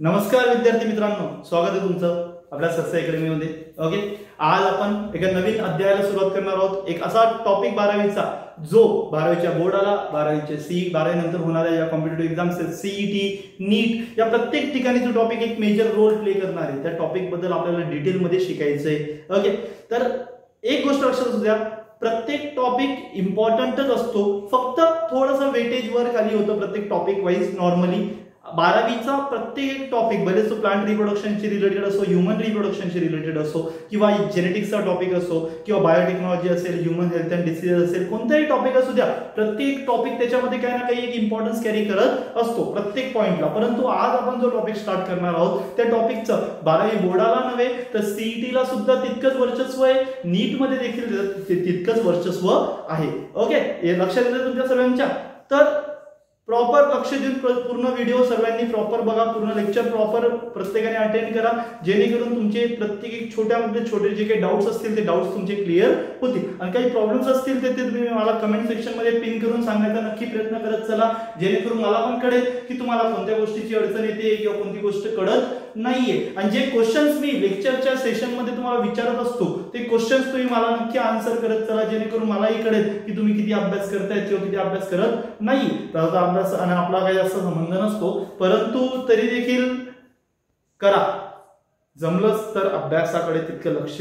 नमस्कार विद्यार्थी मित्रांनो, स्वागत आहे तुमचं आपल्या सस्य अकॅडमीमध्ये. ओके, आज आपण एका नवीन अध्यायाला सुरुवात करणार आहोत. एक असा टॉपिक 12वीचा जो 12वीच्या बोर्डाला, 12वीचे सी 12वी नंतर होणाऱ्या या कॉम्पिटिटिव्ह एक्झाम्स, सीईटी, नीट या प्रत्येक ठिकाणी जो टॉपिक एक मेजर रोल प्ले करणार आहे, त्या टॉपिक बद्दल आपल्याला डिटेलमध्ये शिकायचंय. ओके, तर एक गोष्ट लक्षात असू द्या, प्रत्येक टॉपिक इम्पॉर्टंटच असतो, फक्त थोडंसं वेटेज वर खाली होतं प्रत्येक टॉपिक वाईज. नॉर्मली 12वीचा प्रत्येक टॉपिक, भले तो प्लांट रिप्रोडक्शनशी रिलेटेड असो, ह्युमन रिप्रोडक्शनशी रिलेटेड असो, किंवा जेनेटिक्सचा टॉपिक असो, किंवा बायोटेक्नॉलॉजी असेल, ह्युमन हेल्थ अँड डिसीज असेल, कोणताही टॉपिक असू द्या, प्रत्येक टॉपिक त्याच्यामध्ये काही ना काही एक इम्पॉर्टन्स कॅरी करत असतो प्रत्येक पॉइंटला. परंतु आज आपण जो टॉपिक स्टार्ट करणार आहोत त्या टॉपिकचं 12वी बोर्डाला नव्हे तर सीईटीला सुद्धा तितकंच वर्चस्व आहे, नीटमध्ये देखील तितकंच वर्चस्व आहे. ओके, हे लक्षात येतं तुमच्या सर्वांच्या. तर प्रॉपर लक्ष देऊन पूर्ण व्हिडिओ सर्वांनी प्रॉपर बघा, पूर्ण लेक्चर प्रॉपर प्रत्येकाने अटेंड करा, जेणेकरून तुमचे प्रत्येक एक छोट्यामध्ये छोटे जे काही डाऊट्स असतील ते डाऊट्स तुमचे क्लिअर होतील. आणि काही प्रॉब्लेम्स असतील ते तुम्ही मला कमेंट सेक्शन मध्ये पिन करून सांगण्याचा नक्की प्रयत्न करत चला, जेणेकरून मला पण कळेल की तुम्हाला कोणत्या गोष्टीची अडचण येते किंवा कोणती गोष्ट कळत नाहीये. आणि जे क्वेश्चन्स मी लेक्चरच्या सेशन मध्ये तुम्हाला विचारत असतो ते क्वेश्चन्स तुम्ही मला नक्की आन्सर करत चला, जेणेकरून मलाही कळेल की तुम्ही किती अभ्यास करतायत किंवा किती अभ्यास करत नाही. अभ्यास आणि आपला काही जास्त संबंध नसतो, परंतु तरी देखील करा, जमलंच तर अभ्यासाकडे तितकं लक्ष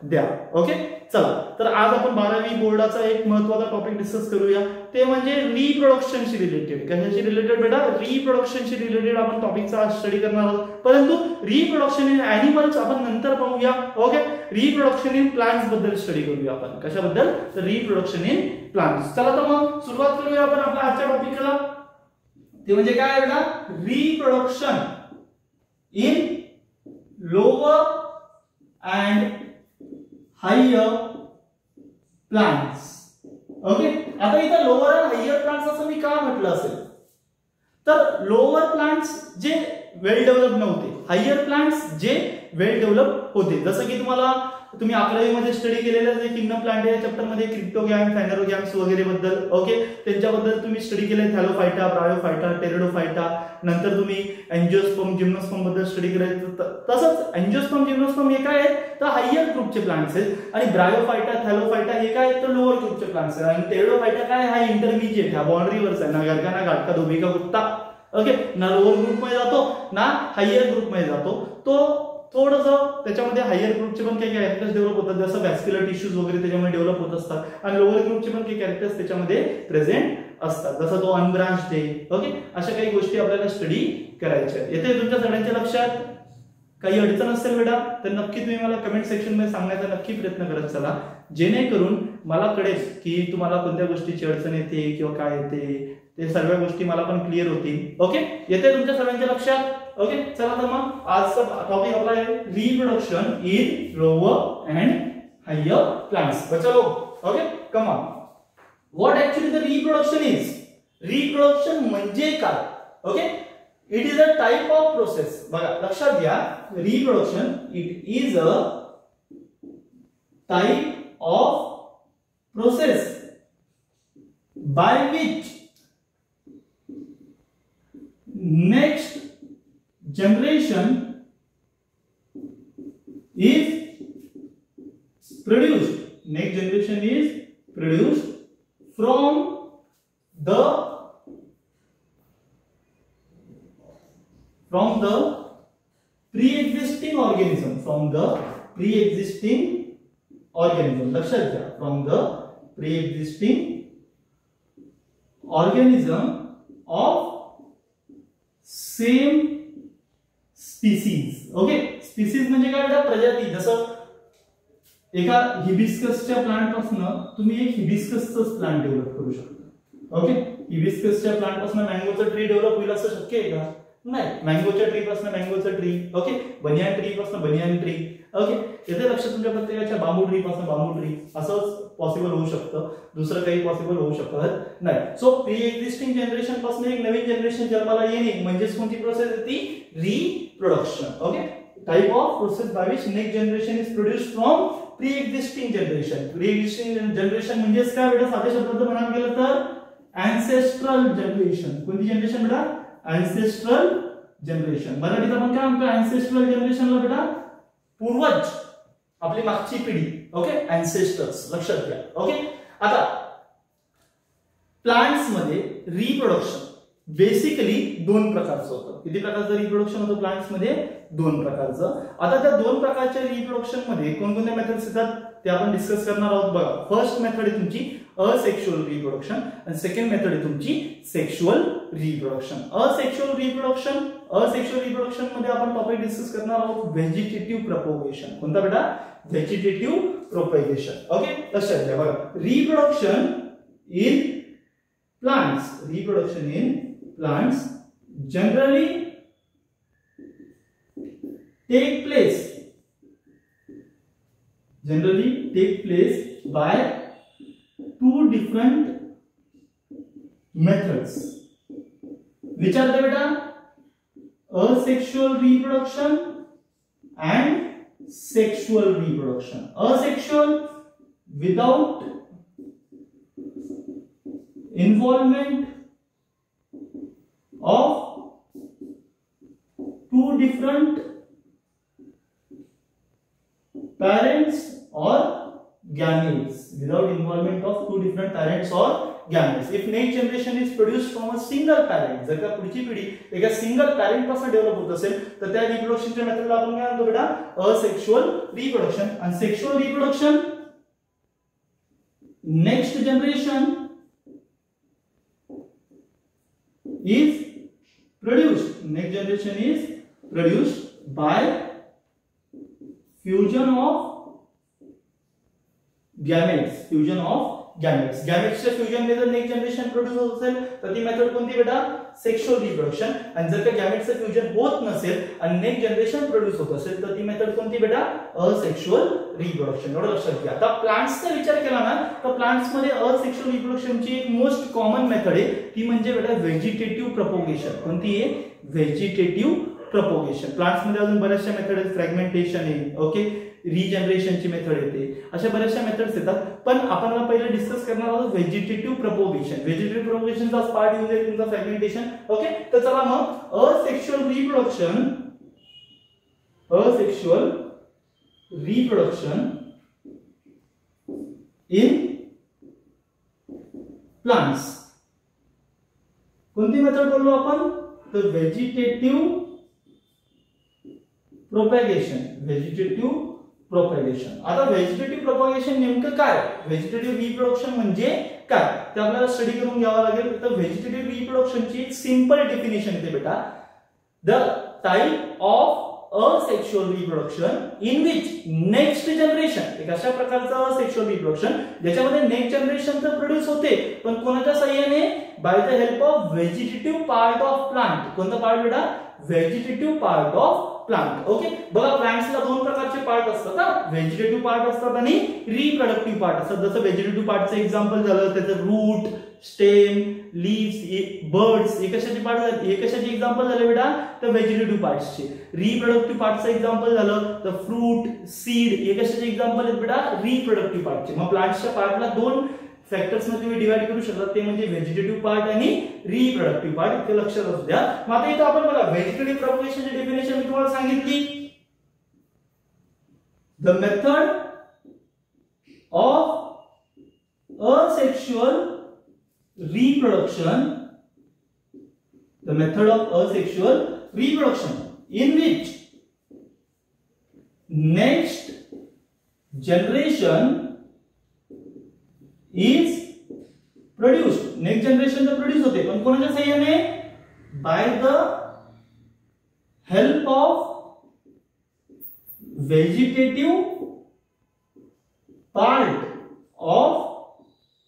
द्या. ओके, चला तर आज आपण 12वी बोर्डाचा एक महत्त्वाचा टॉपिक डिस्कस करूया, ते म्हणजे रिप्रोडक्शनशी रिलेटेड. कशाशी रिलेटेड बेटा? रिप्रोडक्शनशी रिलेटेड आपण टॉपिकचा स्टडी करणार आहोत. परंतु रिप्रोडक्शन इन ॲनिमल्स आपण नंतर पाहूया. ओके, रिप्रोडक्शन इन प्लांट्स बद्दल स्टडी करूया आपण. कशाबद्दल? तर रिप्रोडक्शन इन प्लांट्स. चला तर मग सुरुवात करूया आपण आपल्या आजच्या टॉपिकला. ते म्हणजे काय बेटा? Reproduction in lower and higher plants. Okay, आता इथं लोअर अँड हायर प्लांट्स असं मी का म्हटलं असेल, तर लोअर प्लांट्स जे वेल डेव्हलप नव्हते, हायर प्लांट्स जे वेल डेव्हलप होते. जसं की तुम्ही 11वी मध्ये स्टडी केलेलं जे किंगडम प्लांट या चॅप्टर मध्ये क्रिप्टोगॅम, फॅनरोगॅम्स वगैरे बद्दल. ओके, त्यांच्याबद्दल तुम्ही स्टडी केलंय, थॅलोफायटा, ब्रायोफायटा, टेरिडोफायटा. नंतर तुम्ही एंजिओस्पर्म, जिम्नोस्पर्म बद्दल स्टडी केलंय. तसंच एंजिओस्पर्म, जिम्नोस्पर्म हे काय आहेत तर हायर ग्रुपचे प्लांट्स आहेत, आणि ब्रायोफायटा, थॅलोफायटा हे काय तर लोअर ग्रुपचे प्लांट्स आहेत. आणि टेरिडोफायटा काय, हा इंटरमिजिएट, हा बाउंड्रीवरचा आहे, ना गरका ना घाटका धोबी का कुत्ता. ओके, ना लोअर ग्रुप मध्ये जातो ना हायर ग्रुप मध्ये जातो. तो थोडंसं त्याच्यामध्ये हायर ग्रुपचे पण काही कॅरेक्टर्स डेव्हलप होतात, जसं वॅस्क्युलर टिश्यूज वगैरे त्याच्यामध्ये डेव्हलप होत असतात, आणि लोअर ग्रुपचे पण काही कॅरेक्टर्स त्याच्यामध्ये प्रेझेंट असतात, जसं तो अनब्रांच्ड आहे. ओके, अशा काही गोष्टी आपल्याला स्टडी करायच्या. येथे तुमच्या सगळ्यांच्या लक्षात काही अडचण असेल बेटा तर नक्की तुम्ही मला कमेंट सेक्शन मध्ये सांगण्याचा नक्की प्रयत्न करत चला, जेणेकरून मला कळेल की तुम्हाला कोणत्या गोष्टीची अडचण येते किंवा काय येते, ते सर्व गोष्टी मला पण क्लिअर होतील. ओके, येते तुमच्या सर्वांच्या लक्षात. ओके, चला तर मग आजचा टॉपिक आपला आहे reproduction in lower and higher plants. चलो, okay, come on. What actually the reproduction is? Reproduction म्हणजे काय? Okay, it is a type of process. बघा लक्षात घ्या, reproduction it is a type of process by which next generation is produced. Next generation is produced from the pre-existing organism. From the pre-existing organism. लक्षात घ्या, from the pre-existing organism of same species. Okay, species म्हणजे काय बेटा? प्रजाती. जसं एका हिबिस्कसच्या plant पासून तुम्ही एक हिबिस्कसचं प्लांट डेव्हलप करू शकता. ओके, हिबिस्कसच्या प्लांट पासून मँगोचं ट्री डेव्हलप होईल असं शक्य आहे का? नाही. मँगोच्या ट्री पासून मँगोचं ट्री. ओके, बनियान ट्री पासून बनियान ट्री. ओके, येथे लक्ष तुमच्या प्रत्येकाच्या बांबू ट्री पासून बांबू ट्री असंच पॉसिबल होऊ शकतं, दुसरं काही पॉसिबल होऊ शकत नाही. सो प्री एक्झिस्टिंग जनरेशन पासून एक नवीन जनरेशन जन्माला येणे म्हणजेच कोणती प्रोसेस आहे ती? Reproduction. Okay, type of process by which next generation is produced from pre existing generation. Pre existing generation म्हणजेच काय बेटा? साध्या शब्दात म्हणायला गेलं तर ancestral generation. कोणती जनरेशन बेटा? ancestral generation. मराठीत आपण काय म्हणतो अँसेस्ट्रल जनरेशनला बेटा पूर्वज, आपली मागची पिढी. ओके, अँसेस्टर्स लक्षात घ्या. ओके, आता प्लांट्स मध्ये रिप्रोडक्शन बेसिकली दोन प्रकारचं होतं. किती प्रकारचं रिप्रोडक्शन होतं प्लांट्स मध्ये? दोन प्रकारचं. आता त्या दोन प्रकारच्या रिप्रोडक्शन मध्ये कोणकोणत्या मेथड्स येतात ते आपण डिस्कस करणार आहोत. बघा, फर्स्ट मेथड आहे तुमची असेक्शुअल रिप्रोडक्शन आणि सेकंड मेथड आहे तुमची सेक्शुअल रिप्रोडक्शन. असेक्शुअल रिप्रोडक्शन मध्ये आपण टॉपिक डिस्कस करणार आहोत व्हेजिटेटिव्ह प्रोपगेशन. कोणता बेटा? Vegetative propagation. ओके, लक्षात घ्या. बघा, reproduction in plants generally take place by two different methods. Which are the beta? Asexual reproduction and sexual reproduction. Asexual without involvement of two different parents or gametes. Without involvement of two different parents or gametes. If next generation is produced from a single parent, जर का पुढची पिढी एका single parent पासून develop होत असेल तर त्या रिप्रोडक्शनच्या मेथडला आपण काय म्हणतो बेटा? Asexual reproduction. आणि sexual reproduction next generation is produced. Next generation is produced by fusion of gametes. Gametes च्या फ्युजन ने जर नेक्स्ट जनरेशन प्रोड्यूस होत असेल तर ती मेथड कोणती बेटा? Sexual reproduction. आणि जर का गॅमेट्सचं फ्युजन होत नसेल आणि नेक्स्ट जनरेशन प्रोड्यूस होत असेल तर ती मेथड कोणती बेटा? Asexual reproduction. एवढं लक्षात घ्या. आता प्लांट्सचा विचार केला ना तर प्लांट्स मध्ये असेक्शुअल रिप्रोडक्शनची एक मोस्ट कॉमन मेथड आहे ती म्हणजे बेटा व्हेजिटेटिव्ह प्रोपगेशन. कोणती आहे? Vegetative propagation. प्लांट्स मध्ये अजून बऱ्याचशा मेथड आहेत. फ्रॅगमेंटेशन आहे, ओके, रिजनरेशनची मेथड येते, अशा बऱ्याचशा मेथड्स येतात. पण आपण पहिले डिस्कस करणार आहोत व्हेजिटेटिव्ह प्रोपगेशन. व्हेजिटेटिव्ह प्रोपगेशनचा पार्ट येऊन जाईल तुमचा फ्रॅगमेंटेशन. ओके, तर चला मग असेक्शुअल रिप्रोडक्शन इन प्लांट्स कोणती मेथड बोललो आपण? तर व्हेजिटेटिव्ह प्रोपॅगेशन. आता व्हेजिटेटिव्ह प्रोपॅगेशन नेमकं काय? व्हेजिटेटिव्ह रिप्रोडक्शन म्हणजे काय ते आपल्याला स्टडी करून घ्यावं लागेल. तर व्हेजिटेटिव्ह रिप्रोडक्शनची एक सिंपल डेफिनेशन येते बेटा. The type of asexual reproduction in which next generation, एक अशा प्रकारचं असेक्शुअल रिप्रोडक्शन ज्याच्यामध्ये नेक्स्ट जनरेशन तर प्रोड्यूस होते पण कोणाच्या सहाय्याने? By the help of vegetative part of plant. कोणता पार्ट बेटा? Vegetative part of plant. Okay, बघा प्लांट्सला दोन प्रकारचे पार्ट असतात. व्हेजिटेटिव्ह पार्ट असतात आणि रिप्रोडक्टिव्ह पार्ट असतात. जसं व्हेजिटेटिव्ह पार्टचं एक्झाम्पल झालं त्याचं रूट, स्टेम, लीव्स, बर्ड्स. हे कशाचे पार्ट झाले? हे कशाचे एक्झाम्पल झाले बेटा? तर व्हेजिटेटिव्ह पार्ट्सचे. रिप्रोडक्टिव्ह पार्टचं एक्झाम्पल झालं तर फ्रूट, सीड. हे कशाचे एक्झाम्पल आहेत बेटा? रिप्रोडक्टिव्ह पार्टचे. मग प्लांट्सच्या पार्टला दोन फॅक्टर्स मध्ये तुम्ही डिवाइड करू शकता, ते म्हणजे व्हेजिटेटिव्ह पार्ट आणि रिप्रोडक्टिव्ह पार्ट. इथे लक्षात असू द्या. मग आता इथं आपण बघा व्हेजिटेटिव्ह प्रोपगेशनची डेफिनेशन मी तुम्हाला सांगितली. The method of asexual reproduction in which next generation is produced. Next generation तर प्रोड्यूस होते पण कोणाच्या सहाय्याने? By the help of vegetative part of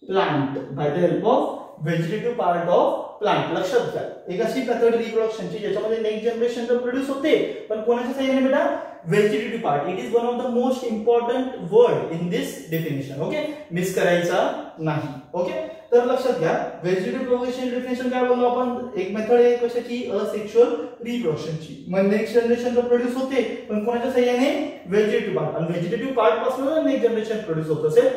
plant. By the help of vegetative part of plant. लक्षात घ्या, एक अशी मेथड रिप्रोडक्शनची ज्याच्यामध्ये नेक्स्ट जनरेशन तर प्रोड्यूस होते पण कोणाच्या सहाय्याने बेटा? Vegetative part. It is one of the most important word in this definition. Okay, miss करायचा नाही. ओके, तर लक्षात घ्या व्हेजिटेटिव्ह प्रोपगेशन डेफिनेशन काय बोललो आपण? एक मेथड आहे कशाची? असेक्शुअल रिप्रोडक्शनची. मग नेक्स्ट जनरेशन तर प्रोड्यूस होते पण कोणाच्या सहाय्याने? Vegetative part. आणि व्हेजिटेटिव्ह पार्ट पासून नेक्स्ट जनरेशन प्रोड्यूस होत असेल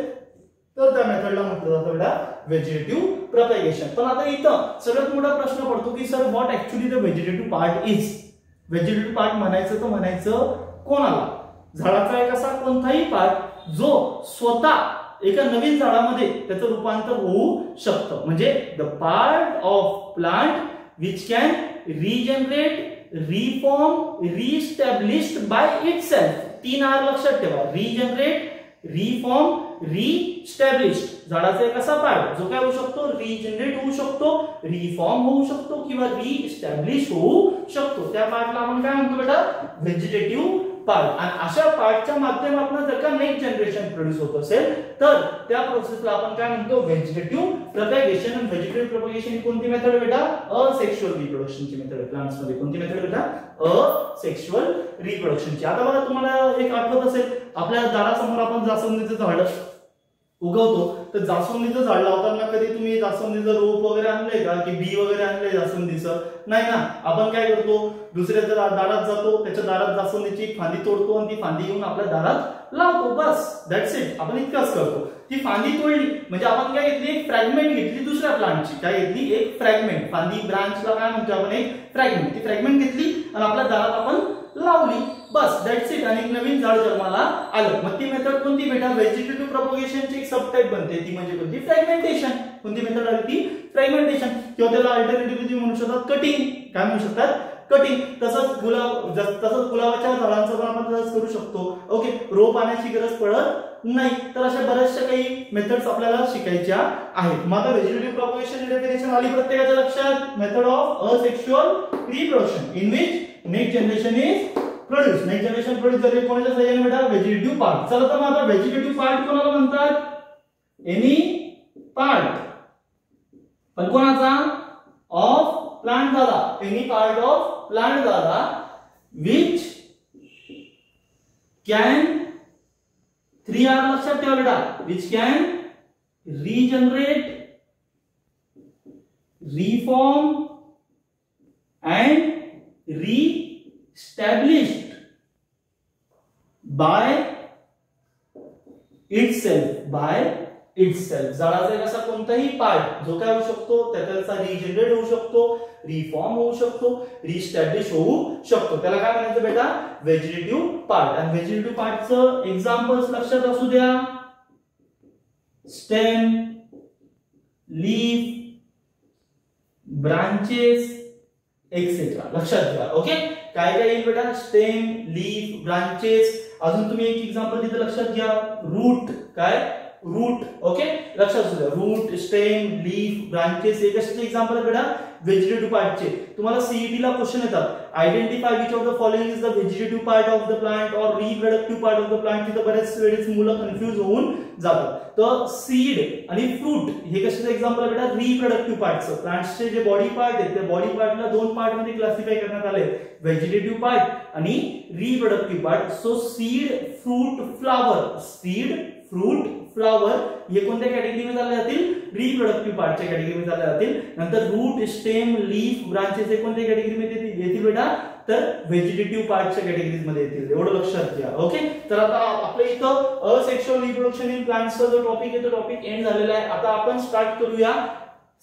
तर त्या मेथडला म्हटलं जातं बेटा व्हेजिटेटिव्ह प्रोपगेशन. पण आता इथं सगळ्यात मोठा प्रश्न पडतो की sir what actually the vegetative part is. Vegetative part म्हणायचं तर म्हणायचं कोणाला? झाडाचा एक असा कोणताही पार्ट जो स्वतः एका नवीन झाडामध्ये त्याचं रूपांतर होऊ शकतं, म्हणजे the part of plant which can regenerate, reform, reestablished by itself. 3 R लक्षात ठेवा. Regenerate, reform, reestablished. झाडाचा एक असा पार्ट जो काय होऊ शकतो, रिजनरेट होऊ शकतो, रिफॉर्म होऊ शकतो किंवा रिस्टॅब्लिश होऊ शकतो. त्या पार्टला आपण काय म्हणतो बेटा? Vegetative part. आणि अशा पार्टच्या माध्यमातून जर का नेक्स्ट जनरेशन प्रोड्यूस होत असेल तर त्या प्रोसेसला आपण काय म्हणतो? Vegetative propagation. व्हेजिटेटिव्ह प्रोपॅगेशन ही कोणती मेथड बेटा? असेक्शुअल रिप्रोडक्शनची मेथड आहे. प्लांट्स मध्ये कोणती मेथड बेटा? असेक्शुअल रिप्रोडक्शनची. आता बघा तुम्हाला एक आठवत असेल, आपल्या दारासमोर आपण जास्वंदीचं झाड उगवतो, तर जास्वंदीचं झाड लावताना कधी तुम्ही जास्वंदीचं रोप वगैरे आणलंय का, की बी वगैरे आणलंय जास्वंदीचं? नाही ना. आपण काय करतो? दुसऱ्याच्या दारात जातो, त्याच्या दारात जास्वंदीची एक फांदी तोडतो आणि ती फांदी घेऊन आपल्या दारात लावतो. बस, दॅट्स इट. आपण इतकंच करतो. ती फांदी तोडली म्हणजे आपण काय घेतली? एक फ्रॅगमेंट घेतली दुसऱ्या प्लांटची. काय घेतली? एक फ्रॅगमेंट. फांदी, ब्रांचला काय म्हणतो आपण? एक फ्रॅगमेंट. ती फ्रॅगमेंट घेतली आणि आपल्या दारात आपण लावली. बस, दॅट्स इट. आणि एक नवीन झाड जन्माला आलं. मग ती मेथड कोणती बेटा? व्हेजिटेटिव्ह प्रोपगेशनची एक सबटाइप बनते. ती म्हणजे कोणती? फ्रॅगमेंटेशन. कोणती मेथड आहे ती? फ्रॅगमेंटेशन. किंवा त्याला अल्टरनेटिव्हली म्हणू शकतात कटिंग. काय म्हणू शकतात? कटिंग. तसंच गुलाबाच्या झाडांचं पण आपण तसंच करू शकतो. ओके, रोप आणायची गरज पडत नाही. तर अशा बऱ्याचशा काही मेथड्स आपल्याला शिकायच्या आहेत. मग आता व्हेजिटेटिव्ह प्रोपगेशन डेफिनेशन आली प्रत्येकाच्या लक्षात. Method of asexual reproduction in which next generation is produce. Next generation produce झाले कोणाच्या सहाय्याने बेटा? Vegetative part. चला तर मग आता व्हेजिटेटिव्ह पार्ट कोणाला म्हणतात? Any part. पण कोणाचा? ऑफ प्लांट झाला. एनी पार्ट ऑफ प्लांट झाला विच कॅन 3 R लक्षात ठेवा बेटा. Which can regenerate, reform and reestablished by itself. झाडाचा एक असा कोणताही पार्ट जो काय होऊ शकतो? त्याचा रिजनरेट होऊ शकतो, रिफॉर्म होऊ शकतो, रिस्टॅब्लिश होऊ शकतो. त्याला काय म्हणायचं बेटा? Vegetative part. आणि व्हेजिटेटिव्ह पार्टचं एक्झाम्पल्स लक्षात असू द्या. Stem, leaf, branches etcetera. लक्षात घ्या. ओके, काय काय येईल बेटा? Stem, leaf, branches. अजून तुम्ही एक एक्झाम्पल तिथे लक्षात घ्या. रूट. काय? रूट. ओके, लक्षात असू द्या. रूट, स्टेम, लीफ, ब्रांचेस हे कशाचे एक्झाम्पल आहे बेटा? व्हेजिटेटिव्ह पार्टचे. तुम्हाला सीईटी ला क्वेश्चन येतात. Identify which of the following is the vegetative part of the plant और reproductive part of the plant. तिथे बरेच वेळेस मुलं कन्फ्युज होऊन जातात. तर सीड आणि फ्रूट हे कशाचे एक्झाम्पल आहे बेटा? रिप्रोडक्टिव्ह पार्टचं. प्लांट्सचे जे बॉडी पार्ट आहेत त्या बॉडी पार्टला 2 पार्ट मध्ये क्लासिफाय करण्यात आले, व्हेजिटेटिव्ह पार्ट आणि reproductive part. So seed, fruit, flower. Seed, fruit, flower हे कोणत्या कॅटेगरीमध्ये चालले जातील? रिप्रोडक्टिव्ह पार्टच्या कॅटेगरीमध्ये चालले जातील. नंतर रूट, स्टेम, लीफ, ब्रांचेस हे कोणत्या कॅटेगरीमध्ये येतील बेटा? तर व्हेजिटेटिव्ह पार्टच्या कॅटेगरीमध्ये येतील. एवढं लक्षात घ्या. ओके, तर आता आपल्या इथं असेक्शुअल रिप्रोडक्शन इन प्लांट्सचा जो टॉपिक आहे तो टॉपिक एंड झालेला आहे. आता आपण स्टार्ट करूया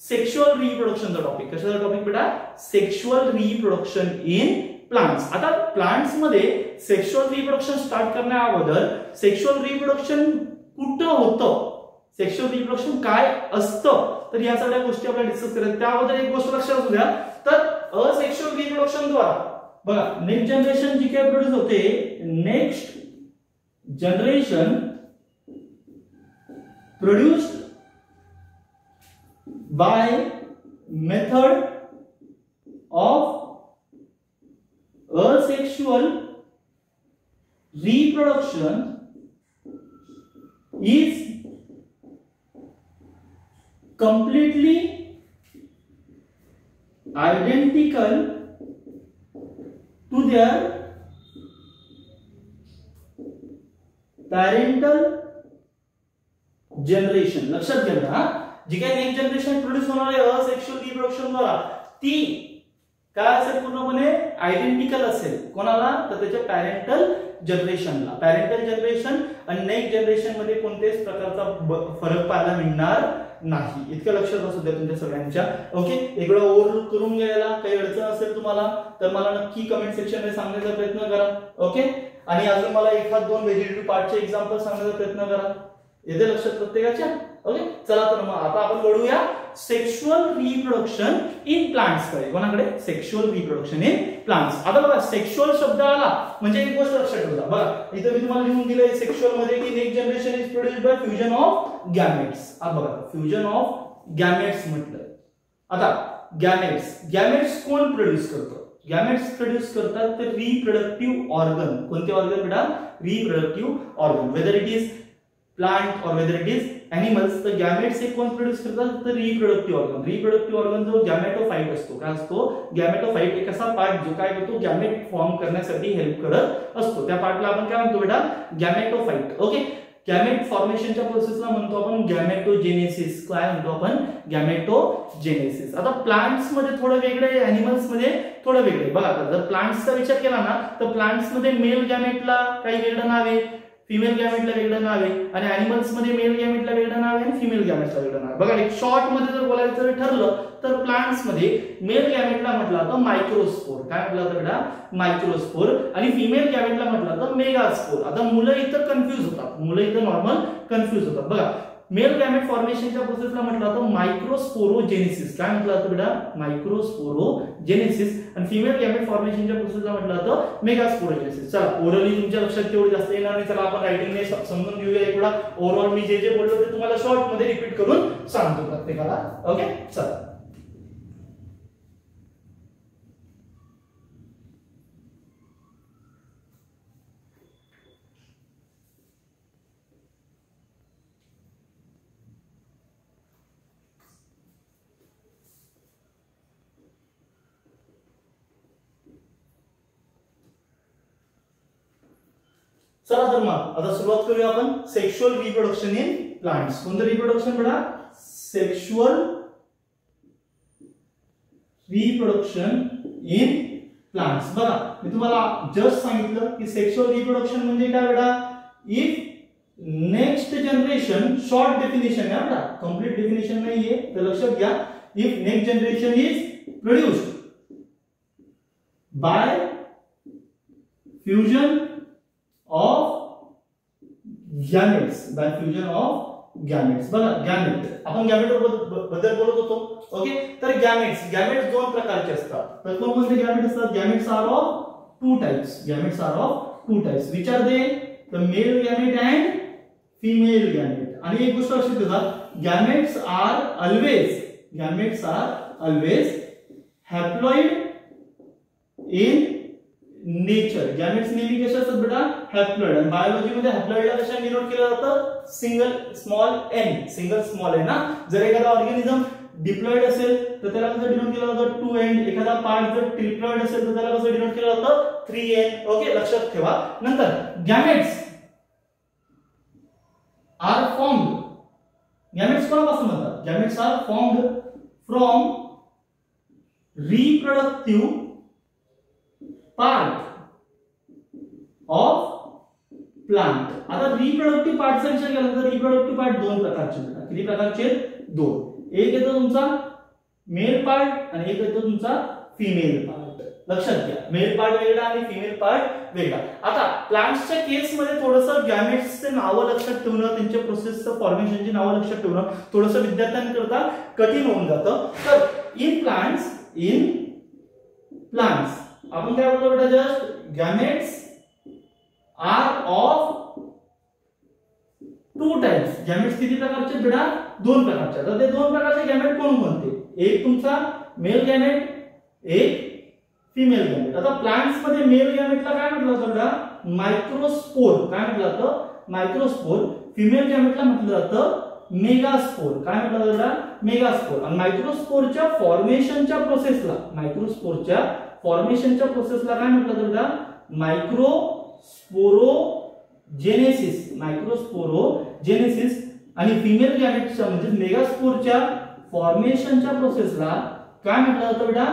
सेक्शुअल रिप्रोडक्शनचा टॉपिक. कशाचा टॉपिक बेटा? Sexual reproduction in plants. आता प्लांट्स मध्ये सेक्शुअल रिप्रोडक्शन स्टार्ट करण्या अगोदर सेक्शुअल रिप्रोडक्शन कुठं होतं, सेक्शुअल रिप्रोडक्शन काय असतं, तर या सगळ्या गोष्टी आपण डिस्कस करूया. त्या अगोदर एक गोष्ट लक्षात असू द्या. तर असेक्शुअल रिप्रोडक्शन द्वारा बघा नेक्स्ट जनरेशन जी काय प्रोड्यूस होते, next generation produced by method of asexual reproduction is completely identical to their parental generation. लक्षात घ्या ना, जी काय नेक्स्ट जनरेशन प्रोड्यूस होणार आहे असेक्शुअल रिप्रोडक्शन द्वारा ती काय असेल? पूर्णपणे आयडेंटिकल असेल. कोणाला? तर त्याच्या पॅरेंटल जनरेशनला. पॅरेंटल जनरेशन आणि नेक्स्ट जनरेशन मध्ये कोणत्याच प्रकारचा फरक पाहायला मिळणार नाही. इतकं लक्षात असू द्या तुमच्या सगळ्यांच्या. ओके, एक वेळा ओव्हरलुक करून घ्यायला काही अडचण असेल तुम्हाला तर मला नक्की कमेंट सेक्शन मध्ये सांगण्याचा प्रयत्न करा. ओके, आणि अजून मला एखाद दोन व्हेजिटेटिव्ह पार्टचे एक्झाम्पल सांगण्याचा प्रयत्न करा. येते लक्षात प्रत्येकाच्या. ओके, चला तर मग आता आपण वळूया सेक्शुअल रिप्रोडक्शन इन प्लांट्स कडे. कोणाकडे? Sexual reproduction in plants. आता बघा सेक्शुअल शब्द आला म्हणजे एक गोष्ट लक्षात ठेवा. बघा इथे मी तुम्हाला लिहून दिलंय सेक्शुअल मध्ये की next generation is produced by fusion of gametes. आता बघा फ्युजन ऑफ गॅमेट्स म्हटलं. आता गॅमेट्स कोण प्रोड्यूस करतो? गॅमेट्स प्रोड्यूस करतात तर रिप्रोडक्टिव्ह ऑर्गन. कोणते ऑर्गन बेटा? Reproductive organ. Whether it is plant और वेदर इट इज एनिमल्स, तर गॅमेट्स हे कोण प्रोड्यूस करतात? तर रिप्रोडक्टिव्ह ऑर्गन. रिप्रोडक्टिव्ह ऑर्गन जो गॅमेटोफाइट असतो. काय असतो? गॅमेटोफाइट एक असा पार्ट जो काय करतो? गॅमेट फॉर्म करण्यासाठी हेल्प करत असतो. त्या पार्टला आपण काय म्हणतो बेटा? गॅमेटोफाइट. ओके, गॅमेट फॉर्मेशनच्या प्रोसेसला म्हणतो आपण गॅमेटोजेनेसिस. काय म्हणतो आपण? गॅमेटोजेनेसिस. आता प्लांट्स मध्ये थोडं वेगळं आहे, एनिमल्स मध्ये थोडं वेगळं आहे. बघा जर प्लांट्सचा विचार केला ना तर प्लांट्स मध्ये मेल गॅमेटला काही वेगळं नाव आहे, फिमेल गॅमेटला वेगळं नाव आहे, आणि एनिमल्स मध्ये मेल गॅमेटला वेगळं नाव आहे आणि फिमेल गॅमेटला वेगळं नाव आहे. बघा एक शॉर्ट मध्ये जर बोलायचं ठरलं तर प्लांट्स मध्ये मेल गॅमेटला म्हटलं तर मायक्रोस्पोर. काय म्हटलं तर बेटा? मायक्रोस्पोर. आणि फिमेल गॅमेटला म्हटलं तर मेगास्पोर. आता मुलं इथं कन्फ्यूज होतात, मुलं इथं नॉर्मल कन्फ्यूज होतात. बघा मेल गॅमेट फॉर्मेशनच्या प्रोसेसला म्हटलं तर मायक्रोस्पोरोजेनेसिस. काय म्हटलं तर बेटा? मायक्रोस्पोरोजेनेसिस. आणि फिमेल गॅमेट फॉर्मेशनच्या प्रोसेसला म्हटलं तर मेगास्पोरोजेनेसिस. चला ओरली तुमच्या लक्षात तेवढं जास्त येणार नाही. चला आपण रायटिंगने समजून घेऊया. एक वेळा ओव्हरऑल मी जे बोललो ते तुम्हाला शॉर्ट मध्ये रिपीट करून सांगतो प्रत्येकाला. ओके, चला चला तर मग आता सुरुवात करूया आपण सेक्शुअल रिप्रोडक्शन इन प्लांट्स. कोणतं रिप्रोडक्शन बेटा? Sexual reproduction in plants. बघा मी तुम्हाला जस्ट सांगितलं की सेक्शुअल रिप्रोडक्शन म्हणजे काय बेटा? If next generation, short definition आहे बेटा, कंप्लीट डेफिनेशन नाहीये तर लक्षात घ्या. If next generation is produced by fusion of gametes. By fusion of gametes. बघा गॅमेट, आपण गॅमेट बद्दल बोलत होतो. ओके, तर गॅमेट्स दोन प्रकारचे असतात. तर कोणते गॅमेट असतात? Gametes are of two types. Gametes are of two types. Which are they? The male gamete and female gamete. आणि एक गोष्ट लक्षात ठेवा, gametes are always haploid in nature. Gametes नेहमी कशा असतात बेटा? हॅप्लॉइड. आणि बायोलॉजी मध्ये हॅप्लॉइडला कशा डिनोट केलं जातं? Single small N. Single small N ना. जर एखादा ऑर्गॅनिझम डिप्लॉइड असेल तर त्याला कसं डिनोट केलं जातं? 2 एन. एखादा पार्ट जर ट्रिप्लॉइड असेल तर त्याला कसं डिनोट केलं जातं? 3 एन. ओके, लक्षात ठेवा. नंतर गॅमेट्स आर फॉर्म्ड. गॅमेट्स कोणापासून बनतात? Gametes are formed from reproductive part of plant. आता रिप्रोडक्टिव्ह पार्टचा विचार केला तर रिप्रोडक्टिव्ह पार्ट दोन प्रकारचे आहेत. किती प्रकारचे? दोन. एक येतो तुमचा मेल पार्ट आणि एक येतो तुमचा फिमेल पार्ट. लक्षात घ्या, मेल पार्ट वेगळा आणि फिमेल पार्ट वेगळा. आता प्लांट्सच्या केस मध्ये थोडंसं गॅमेट्सचे नावं लक्षात ठेवणं, त्यांच्या प्रोसेसचं फॉर्मेशनची नावं लक्षात ठेवणं थोडंसं विद्यार्थ्यांकरता कठीण होऊन जातं. तर इन प्लांट्स आपण काय बोलतो बेटा? Just gametes are of two types. Gametes किती प्रकारचे बेटा? दोन प्रकारचे. तर ते दोन प्रकारचे गॅमेट कोणते? एक तुमचा मेल गॅमेट, एक फिमेल गॅमेट. आता प्लांट्स मध्ये मेल गॅमेटला काय म्हटलं जातं बेटा? मायक्रोस्पोर. काय म्हटलं जातं? मायक्रोस्पोर. फिमेल गॅमेटला म्हटलं जातं मेगास्पोर. काय म्हटलं जातं बेटा? मेगास्पोर. आणि मायक्रोस्पोरच्या फॉर्मेशनच्या प्रोसेसला काय म्हटलं जातं बेटा? मायक्रोस्पोरोजेनेसिस. आणि फिमेल गॅमेटच्या म्हणजे मेगास्पोरच्या फॉर्मेशनच्या प्रोसेसला काय म्हटलं जातं बेटा?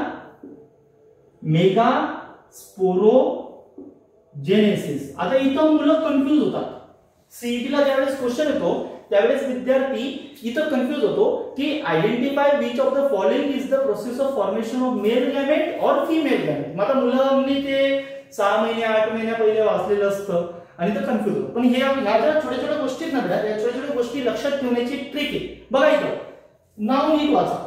मेगास्पोरोजेनेसिस. आता इथं मुलं कन्फ्यूज होतात. सीईटीला ज्यावेळेस क्वेश्चन येतो त्यावेळेस विद्यार्थी इथं कन्फ्युज होतो की identify which of the following is the process of formation of male gamete और फिमेल गॅमेट. मग आता मुलांनी ते 6 महिने 8 महिन्या पहिले वाचलेलं असतं आणि ते कन्फ्युज होतं. पण ह्या ज्या छोट्या छोट्या गोष्टी आहेत ना, या छोट्या छोट्या गोष्टी लक्षात ठेवण्याची ट्रिक आहे. बघा इथं नाव नीट वाचा,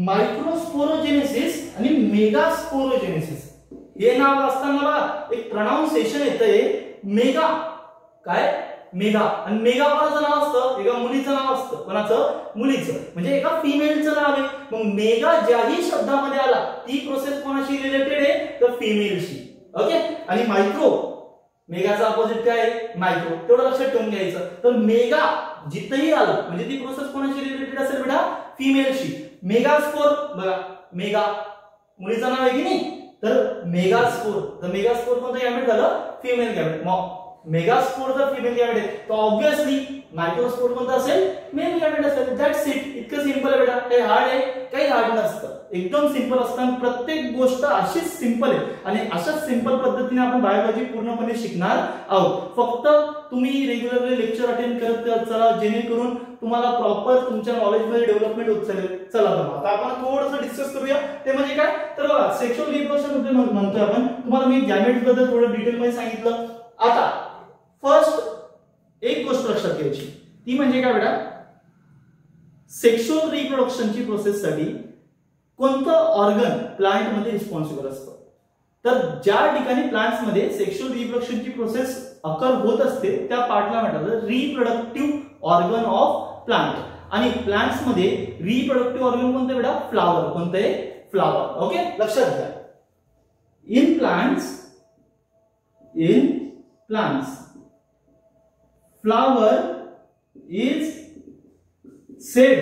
मायक्रोस्पोरोजेनेसिस आणि मेगास्पोरोजेनेसिस. हे नाव वाचताना मला एक प्रोनाउन्सिएशन येतंय मेगा, काय मेगा, आणि मेगा कोणाचं नाव असतं, एका मुलीचं नाव असतं. कोणाचं? मुलीचं, म्हणजे एका फिमेलचं नाव आहे. मग मेगा ज्याही शब्दामध्ये आला ती प्रोसेस कोणाशी रिलेटेड आहे, तर फिमेलशी. ओके. आणि मायक्रो, मेगाचा अपोजिट काय आहे? मायक्रो. तेवढं लक्षात ठेवून घ्यायचं. तर मेगा जिथेही आलं म्हणजे ती प्रोसेस कोणाशी रिलेटेड असेल बेटा? फिमेलशी. मेगास्पोर, बघा मेगा मुलीचं नाव आहे की नाही, तर मेगास्पोर. तर मेगास्पोर कोणतं गॅमेट झालं? Female gamete. मग मेगास्पोर जर फिमेल गॅमेट आहे तर ऑब्विसली मायक्रोस्पोर कोणतं असेल? मेल गॅमेट असेल. That's it. इतकं सिंपल आहे बेटा. काही हार्ड आहे? काही हार्ड नसतं. एकदम सिंपल असतं. प्रत्येक गोष्ट अशीच सिंपल आहे आणि अशाच सिंपल पद्धतीने आपण बायोलॉजी पूर्णपणे शिकणार आहोत. फक्त तुम्ही रेग्युलरली लेक्चर अटेंड करत चला, जेणेकरून तुम्हाला प्रॉपर तुमच्या नॉलेजमध्ये डेव्हलपमेंट होत चालेल. चला तर आता आपण थोडंसं डिस्कस करूया. ते म्हणजे काय, तर बघा सेक्शुअल रिप्रोडक्शन म्हणतोय आपण. तुम्हाला मी गॅमेट बद्दल थोडं डिटेलमध्ये सांगितलं. आता फर्स्ट एक गोष्ट लक्षात घ्यायची, ती म्हणजे काय बेटा, सेक्शुअल रिप्रोडक्शनची प्रोसेससाठी कोणतं ऑर्गन प्लांट मध्ये रिस्पॉन्सिबल असतं. तर ज्या ठिकाणी प्लांट्स मध्ये सेक्शुअल रिप्रोडक्शनची प्रोसेस अकर होत असते त्या पार्टला म्हणतात रिप्रोडक्टिव्ह ऑर्गन ऑफ प्लांट. आणि प्लांट्स मध्ये रिप्रोडक्टिव्ह ऑर्गन कोणतं बेटा? फ्लावर. कोणतं आहे? फ्लावर. ओके, लक्षात घ्या. In plants flower is said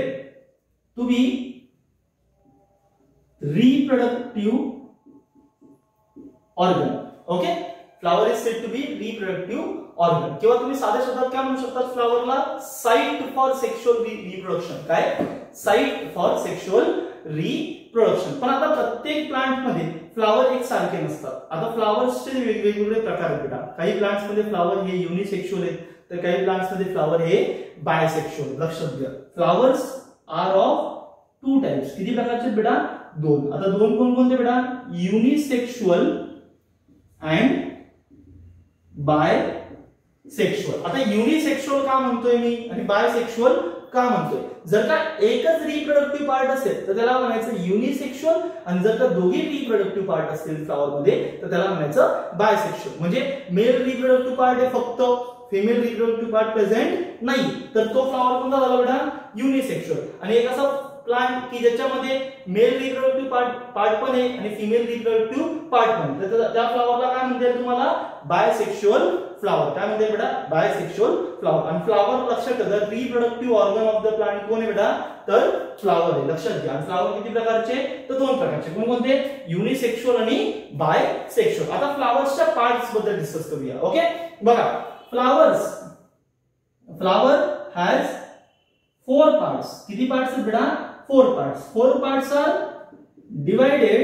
to be reproductive organ. Okay, flower is said to be reproductive organ. किंवा तुम्ही साध्या शब्दात काय म्हणू शकता फ्लावरला? Site for sexual reproduction. काय? Site for sexual reproduction. पण आता प्रत्येक प्लांट मध्ये फ्लावर एक सारखे नसतात. आता फ्लावर्सचे वेगवेगळे प्रकार आहेत बेटा. काही प्लांट्स मध्ये फ्लावर हे युनिसेक्शुअल आहेत, तर काही प्लांट्स मध्ये फ्लावर हे बायसेक्शुअल. लक्षात घ्या. Flowers are of 2 types. किती प्रकारचे बेटा? 2. आता 2 कोणकोणते बेटा? Unisexual and bisexual. आता युनिसेक्शुअल का म्हणतोय मी आणि बायसेक्शुअल का म्हणतोय? जर का एकच रिप्रोडक्टिव्ह पार्ट असेल तर त्याला म्हणायचं युनिसेक्शुअल, आणि जर का दोघी रिप्रोडक्टिव्ह पार्ट असतील फ्लावर मध्ये तर त्याला म्हणायचं बायसेक्शुअल. म्हणजे मेल रिप्रोडक्टिव्ह पार्ट आहे फक्त, फिमेल रिप्रोडक्टिव्ह पार्ट प्रेझेंट नाही, तर तो फ्लावर कोणता झाला बेटा? युनिसेक्शुअल. आणि एक असा प्लांट की ज्याच्यामध्ये मेल रिप्रोडक्टिव्ह पार्ट पण आहे आणि फिमेल रिप्रोडक्टिव्ह पार्ट पण, तर त्या फ्लावरला काय म्हणता येईल तुम्हाला? Bisexual flower. काय म्हणते बेटा? Bisexual flower. आणि फ्लावर लक्षात ठेवा, reproductive organ of the plant कोण आहे बेटा? तर फ्लावर आहे. लक्षात घ्या. फ्लावर किती प्रकारचे? तर 2 प्रकारचे. कोणकोणते? युनिसेक्शुअल आणि बायसेक्शुअल. आता फ्लावर्सच्या पार्ट्स बद्दल डिस्कस करूया. ओके, बघा फ्लावर हॅज 4 parts. किती पार्ट्स आहेत बेटा? 4 parts. 4 parts are divided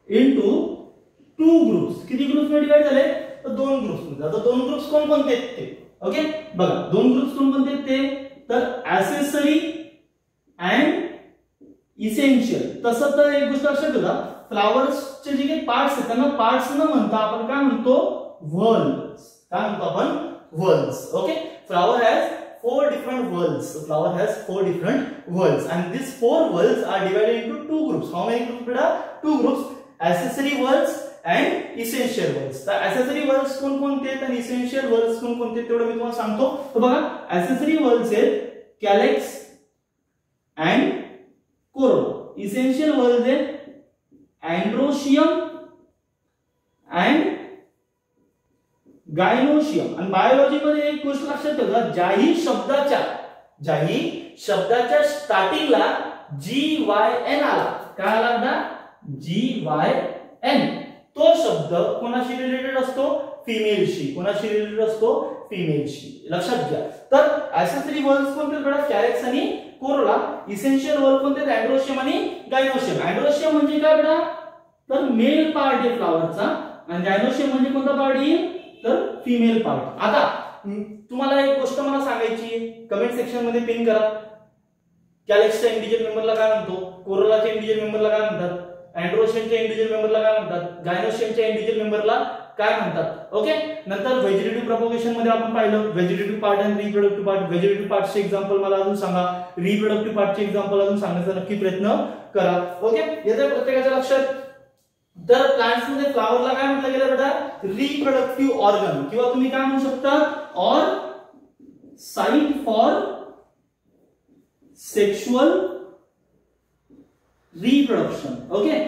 into 2 groups. किती ग्रुप्स मध्ये डिवाइड झाले? तर 2 ग्रुप्स मध्ये. आता 2 ग्रुप्स कोणकोणते आहेत ते? ओके, बघा 2 ग्रुप्स कोणकोणते आहेत ते? तर ॲसेसरी अँड इसेन्शियल. तसं तर एक गोष्ट लक्षात ठेवा, फ्लावर्सचे जे काही पार्ट्स आहेत त्यांना पार्ट्स न म्हणता आपण काय म्हणतो? व्हर्ल्स. काय म्हणतो आपण? Whorls. Okay, flower has 4 different whorls. The flower has 4 different whorls, and these 4 whorls are divided into 2 groups. How many groups beta? 2 groups. Accessory whorls and essential whorls. The accessory whorls कोणकोणते आहेत आणि essential whorls कोणकोणते आहेत तेवढं मी तुम्हाला सांगतो. तर बघा accessory whorls आहेत calyx and corolla. Essential whorls आहेत androecium and गायनोशियम. आणि बायोलॉजी मध्ये एक गोष्ट लक्षात ठेवा, ज्याही शब्दाच्या स्टार्टिंगला GYN आला, काय आला ना? GYN. तो शब्द कोणाशी रिलेटेड असतो? फिमेलशी. कोणाशी रिलेटेड असतो? फिमेलशी. लक्षात घ्या. तर ॲसेसरी वर्ल्स कोणते बेटा? कॅरेक्स आणि कोरोला. इसेन्शियल वर्ल्स कोणते? अँड्रोशियम आणि गायनोशियम. अँड्रोशियम म्हणजे काय बेटा? तर मेल पार्ट आहे फ्लावरचा, आणि गायनोशियम म्हणजे कोणता पार्ट येईल? तर फिमेल पार्ट. आता तुम्हाला एक गोष्ट मला सांगायची आहे, कमेंट सेक्शन मध्ये पिन करा. कॅलेक्सच्या इंडिव्हिज्युअल मेंबरला काय म्हणतो, कोरोलाच्या इंडिव्हिज्युअल मेंबरला काय म्हणतात, अँड्रोशनच्या इंडिव्हिज्युअल मेंबरला काय म्हणतात, गायनोशियमच्या इंडिव्हिज्युअल मेंबरला काय म्हणतात. ओके. नंतर व्हेजिटेटिव्ह प्रोपगेशन मध्ये आपण पाहिलं व्हेजिटेटिव्ह पार्ट आणि रिप्रोडक्टिव्ह पार्ट. व्हेजिटेटिव्ह पार्टचे एक्झाम्पल मला अजून सांगा, रिप्रोडक्टिव्ह पार्टचे एक्झाम्पल अजून सांगण्याचा नक्की प्रयत्न करा. ओके. येते प्रत्येकाच्या लक्षात. तर प्लांट्स मध्ये फ्लावरला काय म्हटलं गेलं बेटा, रिप्रोडक्टिव्ह ऑर्गन किंवा तुम्ही काय म्हणू शकता, or site for sexual reproduction. Okay.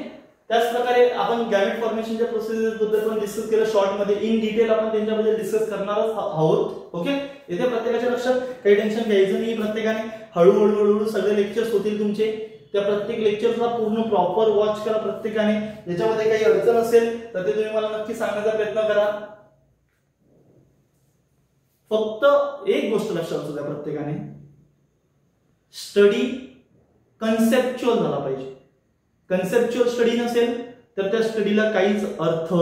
त्याच प्रकारे आपण गॅमेट फॉर्मेशनच्या प्रोसेस बद्दल पण डिस्कस केलं शॉर्ट मध्ये. इन डिटेल आपण त्यांच्याबद्दल डिस्कस करणारच आहोत. ओके. इथे प्रत्येकाच्या लक्षात काही टेन्शन घ्यायचं नाही. प्रत्येकाने हळूहळू सगळे लेक्चर्स होतील तुमचे. त्या प्रत्येक लेक्चरला पूर्ण प्रॉपर वॉच करा प्रत्येकाने. ज्याच्यामध्ये काही अडचण असेल तर ते तुम्ही मला नक्की सांगण्याचा प्रयत्न करा. फक्त एक गोष्ट लक्षात असू द्या प्रत्येकाने, स्टडी कन्सेप्च्युअल झाला पाहिजे. कन्सेप्च्युअल स्टडी नसेल तर त्या स्टडीला काहीच अर्थ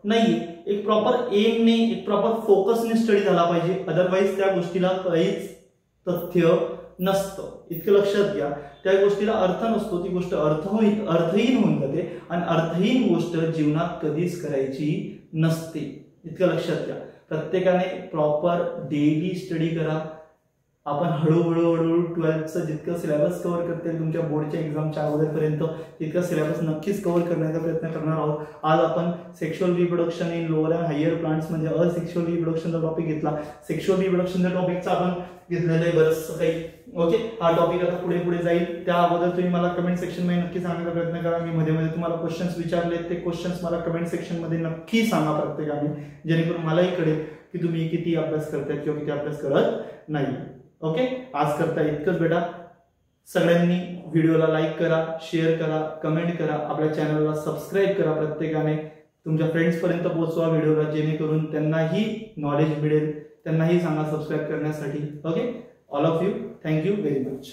नाहीये. एक प्रॉपर एमने, एक प्रॉपर फोकसने स्टडी झाला पाहिजे. अदरवाईज त्या गोष्टीला काहीच तथ्य नसतं. इतकं लक्षात घ्या. त्या गोष्टीला अर्थ नसतो, ती गोष्ट अर्थहीन होऊन जाते आणि अर्थहीन गोष्ट जीवनात कधीच करायची नसते. इतकं लक्षात घ्या. प्रत्येकाने प्रॉपर डेली स्टडी करा. आपण हळूहळू 12चं जितकं सिलेबस कव्हर करता येईल तुमच्या बोर्डच्या एक्झामच्या अगोदरपर्यंत तितकं सिलेबस नक्कीच कव्हर करण्याचा प्रयत्न करणार आहोत. आज आपण sexual reproduction in lower and higher plants म्हणजे असेक्शुअल रिप्रोडक्शनचा टॉपिक घेतला. सेक्शुअल रिप्रोडक्शनच्या टॉपिकचा आपण घेतलेलं आहे बरंचसं काही. ओके. हा टॉपिक आता पुढे जाईल. त्या अगोदर तुम्ही मला कमेंट सेक्शन मध्ये नक्की सांगण्याचा प्रयत्न करा. मी मध्ये तुम्हाला क्वेश्चन्स विचारले, ते क्वेश्चन्स मला कमेंट सेक्शन मध्ये नक्की सांगा प्रत्येकाने, जेणेकरून मलाही कळेल की तुम्ही किती अभ्यास करताय किंवा किती अभ्यास करत नाही. ओके. आज करता इतकंच बेटा. सगळ्यांनी व्हिडिओला लाईक करा, शेअर करा, कमेंट करा, आपल्या चॅनलला सबस्क्राईब करा. प्रत्येकाने तुमच्या फ्रेंड्स पर्यंत पोहोचवा व्हिडिओला, जेणेकरून त्यांनाही नॉलेज मिळेल. त्यांनाही सांगा सबस्क्राईब करण्यासाठी. Okay. All of you, thank you very much.